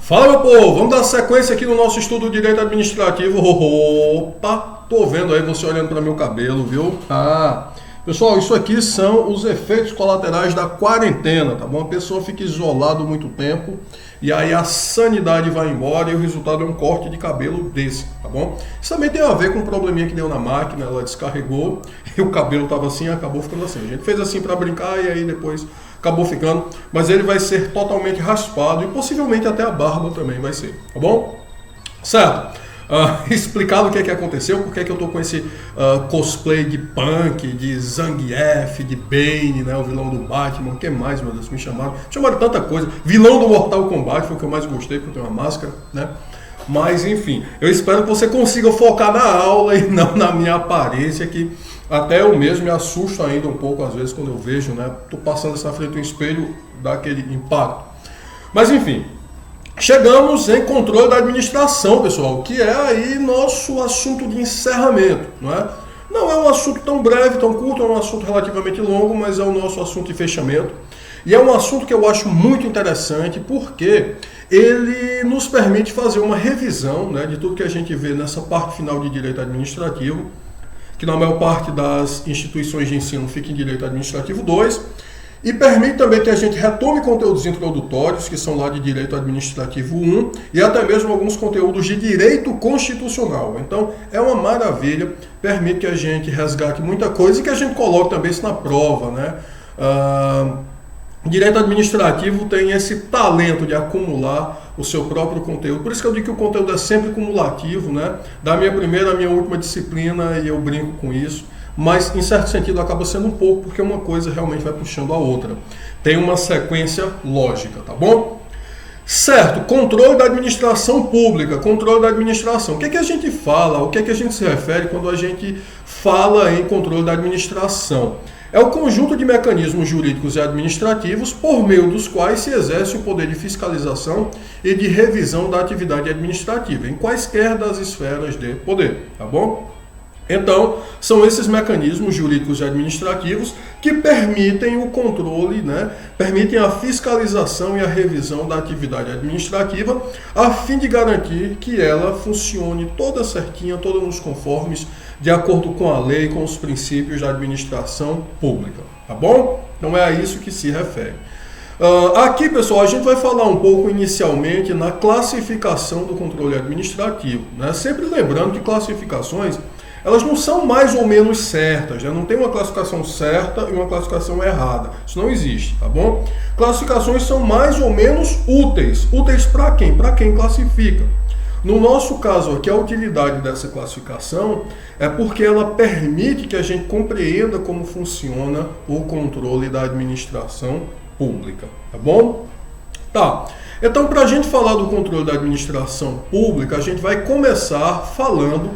Fala, meu povo, vamos dar sequência aqui no nosso estudo de direito administrativo. Opa, tô vendo aí você olhando para meu cabelo, viu? Pessoal, isso aqui são os efeitos colaterais da quarentena, tá bom? A pessoa fica isolada muito tempo e aí a sanidade vai embora e o resultado é um corte de cabelo desse, tá bom? Isso também tem a ver com um probleminha que deu na máquina, ela descarregou e o cabelo tava assim e acabou ficando assim. A gente fez assim para brincar e aí depois acabou ficando, mas ele vai ser totalmente raspado e possivelmente até a barba também vai ser, tá bom? Certo. Explicado o que aconteceu, porque eu tô com esse cosplay de Punk, de Zangief, de Bane, né, o vilão do Batman, o que mais, meu Deus, me chamaram tanta coisa, vilão do Mortal Kombat foi o que eu mais gostei, porque eu tenho uma máscara, né, mas enfim, eu espero que você consiga focar na aula e não na minha aparência, que até eu mesmo me assusto ainda um pouco às vezes quando eu vejo, né, tô passando essa frente do espelho, dá aquele impacto, mas enfim. Chegamos em controle da administração, pessoal, que é aí nosso assunto de encerramento, não é? Não é um assunto tão breve, tão curto, é um assunto relativamente longo, mas é o nosso assunto de fechamento. E é um assunto que eu acho muito interessante porque ele nos permite fazer uma revisão, né, de tudo que a gente vê nessa parte final de direito administrativo, que na maior parte das instituições de ensino fica em direito administrativo 2, e permite também que a gente retome conteúdos introdutórios, que são lá de Direito Administrativo 1, e até mesmo alguns conteúdos de Direito Constitucional. Então, é uma maravilha, permite que a gente resgate muita coisa e que a gente coloque também isso na prova, né? Direito Administrativo tem esse talento de acumular o seu próprio conteúdo. Por isso que eu digo que o conteúdo é sempre cumulativo, né? Da minha primeira à minha última disciplina, e eu brinco com isso. Mas, em certo sentido, acaba sendo um pouco, porque uma coisa realmente vai puxando a outra. Tem uma sequência lógica, tá bom? Certo, controle da administração pública, controle da administração. O que é que a gente fala, o que é que a gente se refere quando a gente fala em controle da administração? É o conjunto de mecanismos jurídicos e administrativos por meio dos quais se exerce o poder de fiscalização e de revisão da atividade administrativa, em quaisquer das esferas de poder, tá bom? Então, são esses mecanismos jurídicos e administrativos que permitem o controle, né, permitem a fiscalização e a revisão da atividade administrativa, a fim de garantir que ela funcione toda certinha, toda nos conformes, de acordo com a lei, com os princípios da administração pública, tá bom? Então é a isso que se refere. Aqui, pessoal, a gente vai falar um pouco inicialmente na classificação do controle administrativo, né? Sempre lembrando que classificações elas não são mais ou menos certas, né? Não tem uma classificação certa e uma classificação errada. Isso não existe, tá bom? Classificações são mais ou menos úteis. Úteis para quem? Para quem classifica. No nosso caso aqui, a utilidade dessa classificação é porque ela permite que a gente compreenda como funciona o controle da administração pública, tá bom? Tá. Então, para a gente falar do controle da administração pública, a gente vai começar falando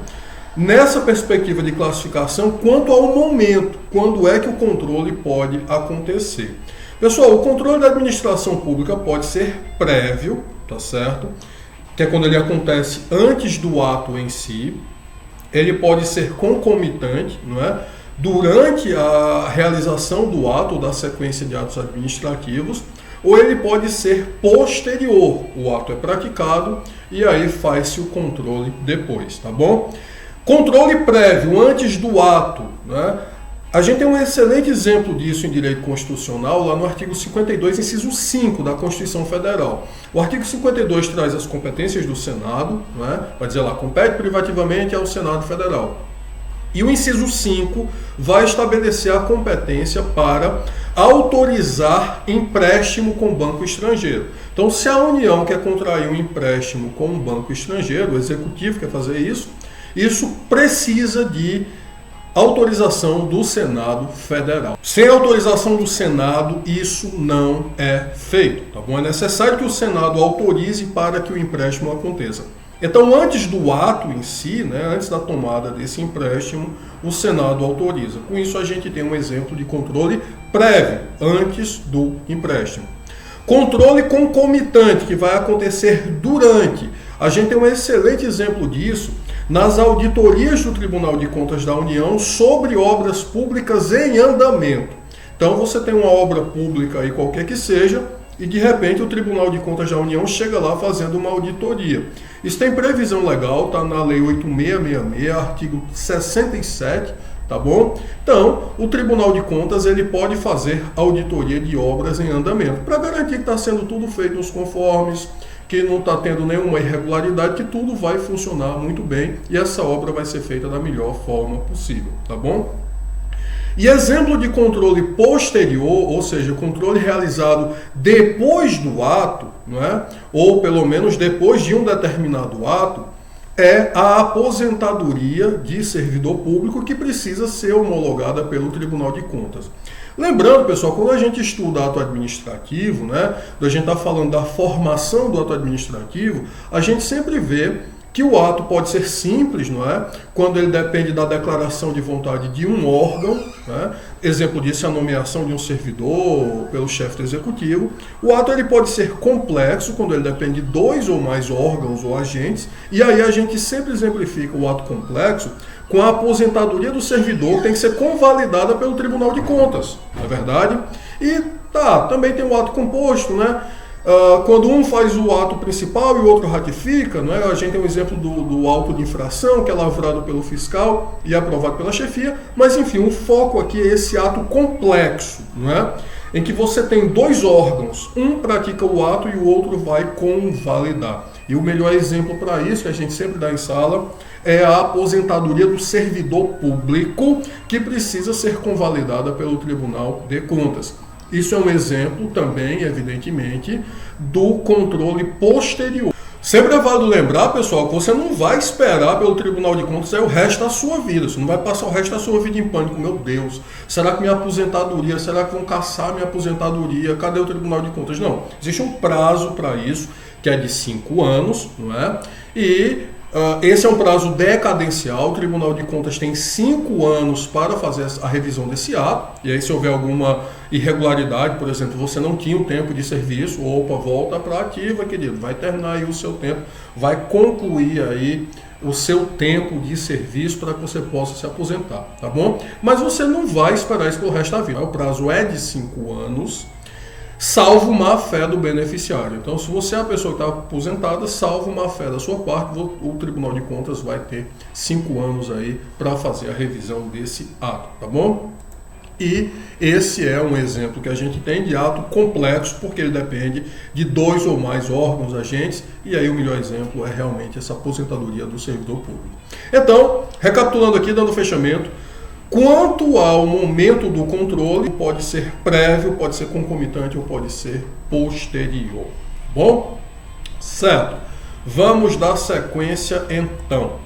nessa perspectiva de classificação quanto ao momento, quando é que o controle pode acontecer. Pessoal, o controle da administração pública pode ser prévio, tá certo? Que é quando ele acontece antes do ato em si. Ele pode ser concomitante, não é? Durante a realização do ato ou da sequência de atos administrativos, ou ele pode ser posterior. O ato é praticado e aí faz-se o controle depois, tá bom? Controle prévio, antes do ato, né? A gente tem um excelente exemplo disso em direito constitucional, lá no artigo 52, inciso 5 da Constituição Federal. O artigo 52 traz as competências do Senado, né? Vai dizer lá, compete privativamente ao Senado Federal. E o inciso 5 vai estabelecer a competência para autorizar empréstimo com banco estrangeiro. Então, se a União quer contrair um empréstimo com um banco estrangeiro, o Executivo quer fazer isso precisa de autorização do Senado Federal. Sem autorização do Senado, isso não é feito, tá bom? É necessário que o Senado autorize para que o empréstimo aconteça. Então, antes do ato em si, né, antes da tomada desse empréstimo, o Senado autoriza. Com isso, a gente tem um exemplo de controle prévio, antes do empréstimo. Controle concomitante, que vai acontecer durante. A gente tem um excelente exemplo disso nas auditorias do Tribunal de Contas da União sobre obras públicas em andamento. Então você tem uma obra pública aí qualquer que seja, e de repente o Tribunal de Contas da União chega lá fazendo uma auditoria. Isso tem previsão legal, está na Lei 8666, artigo 67, tá bom? Então, o Tribunal de Contas ele pode fazer auditoria de obras em andamento, para garantir que está sendo tudo feito nos conformes, que não está tendo nenhuma irregularidade, que tudo vai funcionar muito bem e essa obra vai ser feita da melhor forma possível, tá bom? E exemplo de controle posterior, ou seja, controle realizado depois do ato, não é? Ou pelo menos depois de um determinado ato, é a aposentadoria de servidor público que precisa ser homologada pelo Tribunal de Contas. Lembrando, pessoal, quando a gente estuda ato administrativo, né, quando a gente está falando da formação do ato administrativo, a gente sempre vê que o ato pode ser simples, não é? Quando ele depende da declaração de vontade de um órgão, né? Exemplo disso é a nomeação de um servidor pelo chefe do executivo. O ato ele pode ser complexo, quando ele depende de 2 ou mais órgãos ou agentes, e aí a gente sempre exemplifica o ato complexo com a aposentadoria do servidor, que tem que ser convalidada pelo Tribunal de Contas, não é verdade? E também tem o ato composto, né? Quando um faz o ato principal e o outro ratifica, não é? A gente tem um exemplo do auto de infração, que é lavrado pelo fiscal e aprovado pela chefia, mas enfim, o foco aqui é esse ato complexo, não é? Em que você tem 2 órgãos, um pratica o ato e o outro vai convalidar. E o melhor exemplo para isso, que a gente sempre dá em sala, é a aposentadoria do servidor público, que precisa ser convalidada pelo Tribunal de Contas. Isso é um exemplo também, evidentemente, do controle posterior. Sempre é válido lembrar, pessoal, que você não vai esperar pelo Tribunal de Contas o resto da sua vida. Você não vai passar o resto da sua vida em pânico. Meu Deus, será que minha aposentadoria, será que vão caçar minha aposentadoria? Cadê o Tribunal de Contas? Não, existe um prazo para isso, que é de 5 anos, não é? E esse é um prazo decadencial. O Tribunal de Contas tem 5 anos para fazer a revisão desse ato. E aí, se houver alguma irregularidade, por exemplo, você não tinha o tempo de serviço, opa, volta para a ativa, querido. Vai terminar aí o seu tempo, vai concluir aí o seu tempo de serviço para que você possa se aposentar, tá bom? Mas você não vai esperar isso pelo resto da vida. O prazo é de 5 anos. Salvo má fé do beneficiário. Então, se você é a pessoa que está aposentada, salvo má fé da sua parte, o Tribunal de Contas vai ter 5 anos aí para fazer a revisão desse ato, tá bom? E esse é um exemplo que a gente tem de ato complexo, porque ele depende de 2 ou mais órgãos, agentes, e aí o melhor exemplo é realmente essa aposentadoria do servidor público. Então, recapitulando aqui, dando fechamento, quanto ao momento do controle, pode ser prévio, pode ser concomitante ou pode ser posterior. Bom? Certo. Vamos dar sequência então.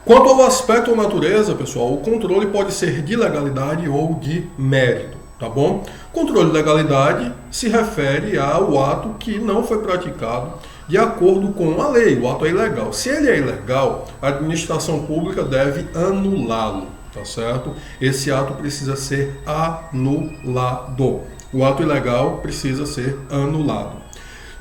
Quanto ao aspecto ou natureza, pessoal, o controle pode ser de legalidade ou de mérito, tá bom? Controle de legalidade se refere ao ato que não foi praticado de acordo com a lei, o ato é ilegal. Se ele é ilegal, a administração pública deve anulá-lo, tá certo? Esse ato precisa ser anulado. O ato ilegal precisa ser anulado.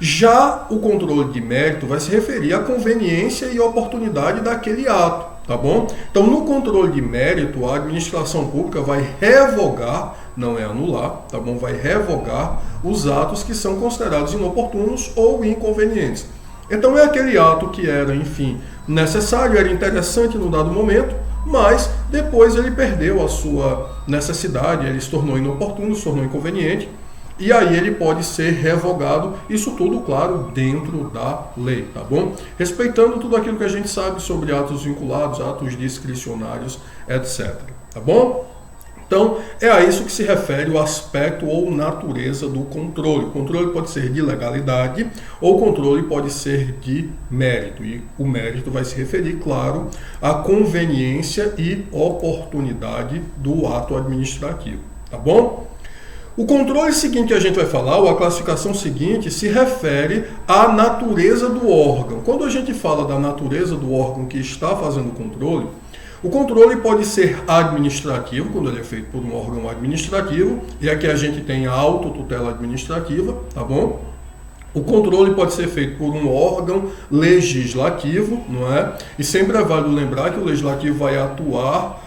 Já o controle de mérito vai se referir à conveniência e oportunidade daquele ato, tá bom? Então, no controle de mérito, a administração pública vai revogar, não é anular, tá bom? Vai revogar os atos que são considerados inoportunos ou inconvenientes. Então, é aquele ato que era, enfim, necessário, era interessante no dado momento, mas depois ele perdeu a sua necessidade, ele se tornou inoportuno, se tornou inconveniente, e aí ele pode ser revogado, isso tudo, claro, dentro da lei, tá bom? Respeitando tudo aquilo que a gente sabe sobre atos vinculados, atos discricionários, etc, tá bom? Então, é a isso que se refere o aspecto ou natureza do controle. O controle pode ser de legalidade ou o controle pode ser de mérito. E o mérito vai se referir, claro, à conveniência e oportunidade do ato administrativo, tá bom? O controle seguinte que a gente vai falar, ou a classificação seguinte, se refere à natureza do órgão. Quando a gente fala da natureza do órgão que está fazendo o controle pode ser administrativo, quando ele é feito por um órgão administrativo, e aqui a gente tem a autotutela administrativa, tá bom? O controle pode ser feito por um órgão legislativo, não é? E sempre é válido lembrar que o legislativo vai atuar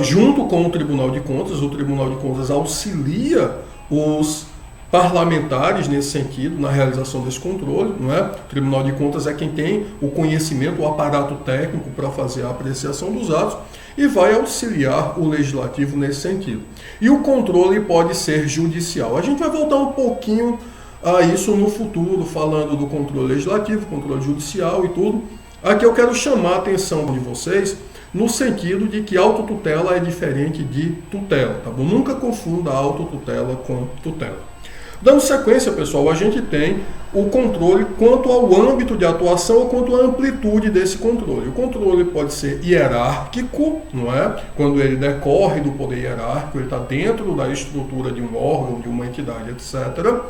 junto com o Tribunal de Contas. O Tribunal de Contas auxilia os parlamentares nesse sentido, na realização desse controle, não é? O Tribunal de Contas é quem tem o conhecimento, o aparato técnico para fazer a apreciação dos atos e vai auxiliar o legislativo nesse sentido. E o controle pode ser judicial. A gente vai voltar um pouquinho a isso no futuro, falando do controle legislativo, controle judicial e tudo. Aqui eu quero chamar a atenção de vocês no sentido de que autotutela é diferente de tutela, tá bom? Nunca confunda autotutela com tutela. Dando sequência, pessoal, a gente tem o controle quanto ao âmbito de atuação ou quanto à amplitude desse controle. O controle pode ser hierárquico, não é? Quando ele decorre do poder hierárquico, ele está dentro da estrutura de um órgão, de uma entidade, etc.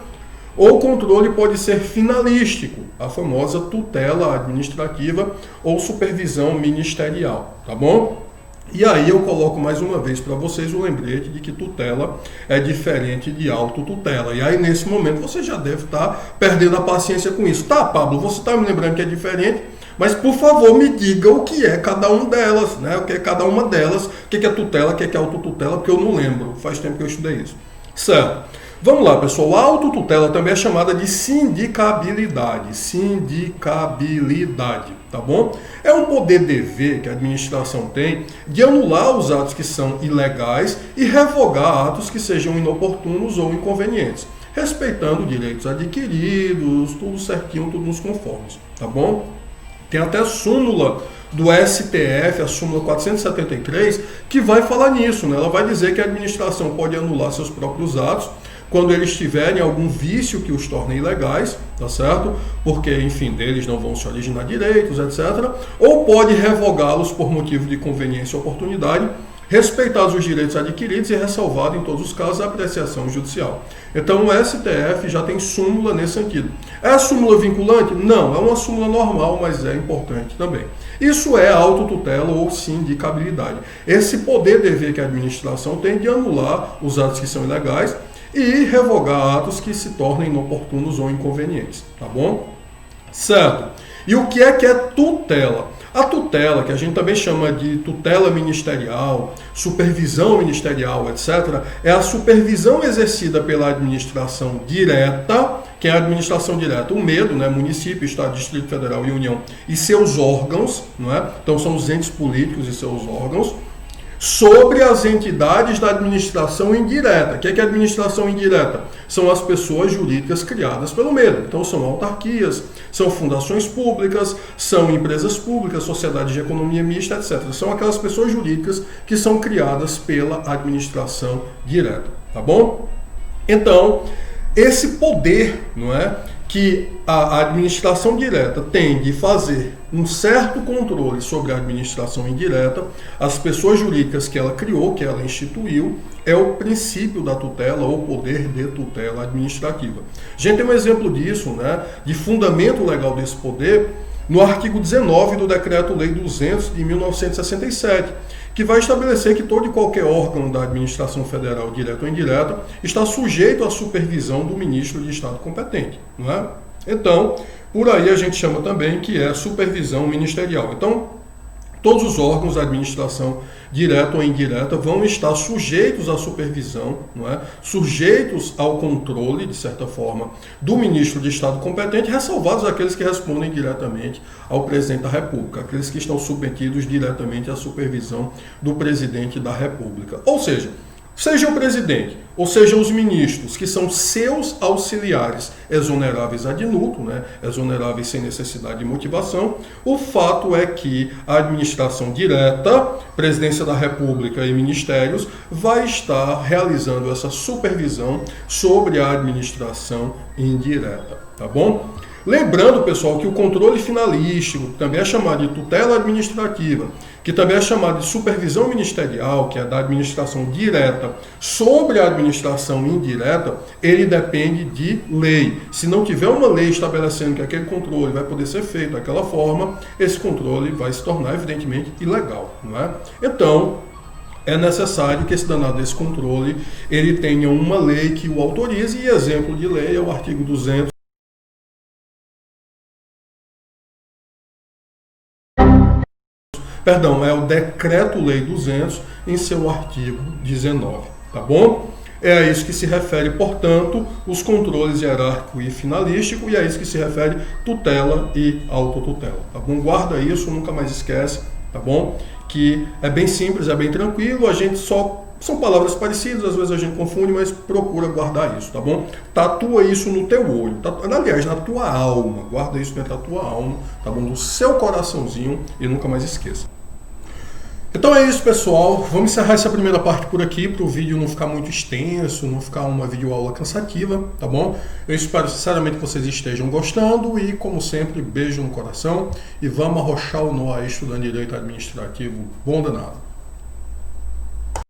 Ou o controle pode ser finalístico, a famosa tutela administrativa ou supervisão ministerial, tá bom? E aí eu coloco mais uma vez para vocês o lembrete de que tutela é diferente de autotutela. E aí nesse momento você já deve estar perdendo a paciência com isso. Tá, Pablo, você está me lembrando que é diferente, mas por favor me diga o que é cada uma delas, né? O que é cada uma delas, o que é tutela, o que é autotutela, porque eu não lembro, faz tempo que eu estudei isso. Certo. Vamos lá, pessoal. A autotutela também é chamada de sindicabilidade. Sindicabilidade, tá bom? É um poder-dever que a administração tem de anular os atos que são ilegais e revogar atos que sejam inoportunos ou inconvenientes, respeitando direitos adquiridos, tudo certinho, tudo nos conformes, tá bom? Tem até súmula do STF, a súmula 473, que vai falar nisso, né? Ela vai dizer que a administração pode anular seus próprios atos quando eles tiverem algum vício que os torne ilegais, tá certo? Porque, enfim, deles não vão se originar direitos, etc. Ou pode revogá-los por motivo de conveniência ou oportunidade, respeitados os direitos adquiridos e ressalvado, em todos os casos, a apreciação judicial. Então, o STF já tem súmula nesse sentido. É a súmula vinculante? Não, é uma súmula normal, mas é importante também. Isso é autotutela ou sindicabilidade. Esse poder-dever que a administração tem de anular os atos que são ilegais e revogar atos que se tornem inoportunos ou inconvenientes, tá bom? Certo. E o que é tutela? A tutela, que a gente também chama de tutela ministerial, supervisão ministerial, etc., é a supervisão exercida pela administração direta, que é a administração direta, o MEDO, né, município, estado, Distrito Federal e União, e seus órgãos, não é? Então são os entes políticos e seus órgãos, sobre as entidades da administração indireta. O que é a administração indireta? São as pessoas jurídicas criadas pelo MEDO. Então são autarquias, são fundações públicas, são empresas públicas, sociedades de economia mista, etc. São aquelas pessoas jurídicas que são criadas pela administração direta, tá bom? Então, esse poder, não é, que a administração direta tem de fazer um certo controle sobre a administração indireta, as pessoas jurídicas que ela criou, que ela instituiu, é o princípio da tutela ou poder de tutela administrativa. A gente tem um exemplo disso, né, de fundamento legal desse poder, no artigo 19 do Decreto-Lei 200 de 1967, que vai estabelecer que todo e qualquer órgão da administração federal, direta ou indireta, está sujeito à supervisão do ministro de Estado competente, não é? Então, por aí a gente chama também que é supervisão ministerial. Então, todos os órgãos da administração, direta ou indireta, vão estar sujeitos à supervisão, não é? Sujeitos ao controle, de certa forma, do ministro de Estado competente, ressalvados aqueles que respondem diretamente ao presidente da República, aqueles que estão submetidos diretamente à supervisão do presidente da República. Ou seja o presidente, ou seja os ministros, que são seus auxiliares, exoneráveis ad nutum, né? Exoneráveis sem necessidade de motivação, o fato é que a administração direta, presidência da República e ministérios, vai estar realizando essa supervisão sobre a administração indireta, tá bom? Lembrando, pessoal, que o controle finalístico, que também é chamado de tutela administrativa, que também é chamado de supervisão ministerial, que é da administração direta, sobre a administração indireta, ele depende de lei. Se não tiver uma lei estabelecendo que aquele controle vai poder ser feito daquela forma, esse controle vai se tornar, evidentemente, ilegal, não é? Então, é necessário que esse danado desse controle, ele tenha uma lei que o autorize, e exemplo de lei é o artigo 200, é o Decreto-Lei 200 em seu artigo 19, tá bom? É a isso que se refere, portanto, os controles hierárquico e finalístico, e é a isso que se refere tutela e autotutela, tá bom? Guarda isso, nunca mais esquece, tá bom? Que é bem simples, é bem tranquilo, a gente só... São palavras parecidas, às vezes a gente confunde, mas procura guardar isso, tá bom? Tatua isso no teu olho, aliás, na tua alma, guarda isso dentro da tua alma, tá bom? No seu coraçãozinho e nunca mais esqueça. Então é isso, pessoal. Vamos encerrar essa primeira parte por aqui, para o vídeo não ficar muito extenso, não ficar uma videoaula cansativa, tá bom? Eu espero sinceramente que vocês estejam gostando e, como sempre, beijo no coração e vamos arrochar o nó aí estudando Direito Administrativo bom danado.